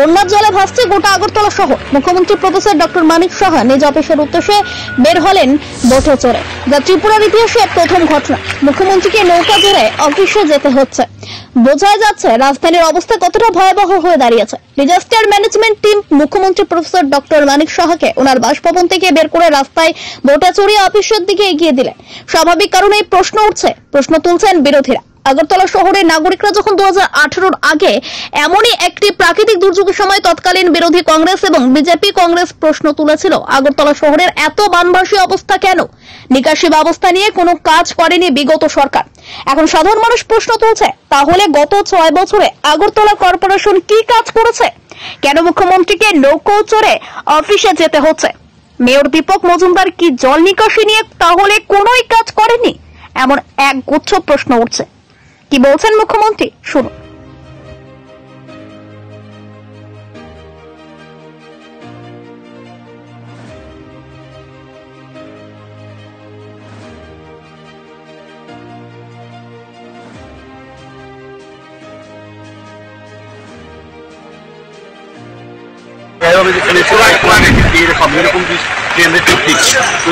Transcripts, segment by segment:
বন্যার জলে ভাসছে গোটা আগরতলা শহর। মুখ্যমন্ত্রী প্রফেসর ডক্টর মানিক সাহা নিজ অফিসের উদ্দেশ্যে বের হলেন বোটে চড়ে, যা ত্রিপুরার ইতিহাসে প্রথম ঘটনা। মুখ্যমন্ত্রীকে নৌকা জোরে অফিসে যেতে হচ্ছে। বোঝা যাচ্ছে রাজধানীর অবস্থা কতটা ভয়াবহ হয়ে দাঁড়িয়েছে। ডিজাস্টার ম্যানেজমেন্ট টিম মুখ্যমন্ত্রী প্রফেসর ডক্টর মানিক সাহাকে ওনার বাসভবন থেকে বের করে রাস্তায় বোটে চড়িয়ে অফিসের দিকে এগিয়ে দিলেন। স্বাভাবিক কারণে প্রশ্ন তুলছেন বিরোধীরা। আগরতলা শহরের নাগরিকরা যখন 2018-র আগে এমনই একটি প্রাকৃতিক দুর্যোগের সময় তৎকালীন বিরোধী কংগ্রেস এবং বিজেপি কংগ্রেস প্রশ্ন তুলেছিল, আগরতলা শহরের এত বানভাসী অবস্থা কেন? নিকাশি ব্যবস্থা নিয়ে কোনো কাজ করেনি বিগত সরকার। এখন সাধারণ মানুষ প্রশ্ন তুলছে, তাহলে গত 6 বছরে আগরতলা কর্পোরেশন কি কাজ করেছে? কেন মুখ্যমন্ত্রীকে নৌকো চড়ে অফিসে যেতে হচ্ছে? মেয়র দীপক মজুমদার কি জল নিকাশি নিয়ে তাহলে কোনোই কাজ করেনি? এমন এক গুচ্ছ প্রশ্ন উঠছে। কি বলছেন মুখ্যমন্ত্রী, শুনুন।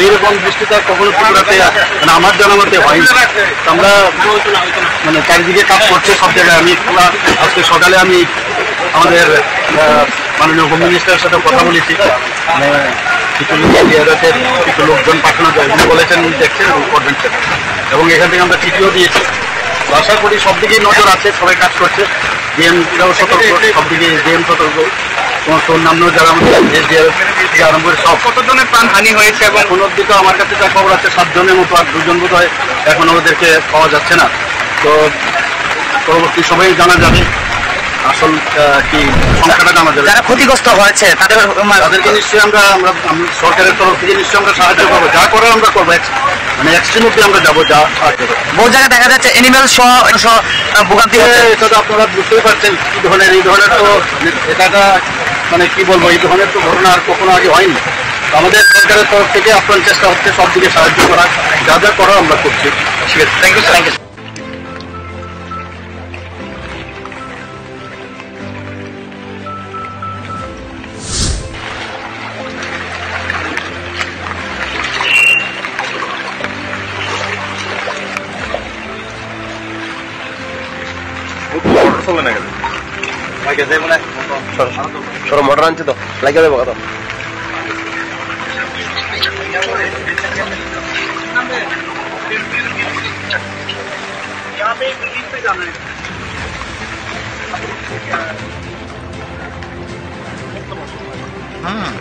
এরকম বৃষ্টিটা কখনো ত্রিপুরাতে আমার জানা মতে হয়নি। আমরা মানে চারিদিকে কাজ করছে সব জায়গায়। আমি আজকে সকালে আমি আমাদের মাননীয় হোম মিনিস্টারের সাথে কথা বলেছি, কিছু লোকজন পাঠানো যায় উনি বলেছেন দেখছেন এবং করবেন সেটা, এবং এখান থেকে আমরা চিঠিও দিয়েছি। আশা করি সব দিকেই নজর আছে, সবাই কাজ করছে। ডিএমরাও সতর্ক, সব দিকে ডিএম সতর্ক, সমস্ত অন্যান্য যারা আমাদের আরম্ভ করে সব। কতজনের প্রাণহানি হয়েছে এবং কোনো দিকে আমার কাছে যা খবর আছে 7 জনের মতো, আর 2 জন বোধ হয় এখন ওদেরকে পাওয়া যাচ্ছে না। তো পরবর্তী সবাই জানা যাবে আসল কি সংখ্যাটা জানা যাবে। যারা ক্ষতিগ্রস্ত হয়েছে তাদেরকে নিশ্চয়ই আমরা সরকারের তরফ থেকে নিশ্চয়ই আমরা সাহায্য করবো, যা করার আমরা করবো। মানে এক্সট্রিম অব্দি আমরা যাবো, যা সাহায্য করবো। বহু জায়গায় দেখা যাচ্ছে এনিম্যাল ভোগান্তি হচ্ছে। এটা তো আপনারা বুঝতেই পারছেন কি ধরনের, এই ধরনের তো এটা মানে কি বলবো, এই ধরনের তো ঘটনা আর কখনো আগে হয়নি। আমাদের সরকারের তরফ থেকে আপনার চেষ্টা হচ্ছে সব দিকে সাহায্য করার, যা যা করার আমরা করছি। ঠিক আছে, thank you sir. Thank you. সরো মোটর আনছে তো লাগিয়ে দেবো কথা। हाँ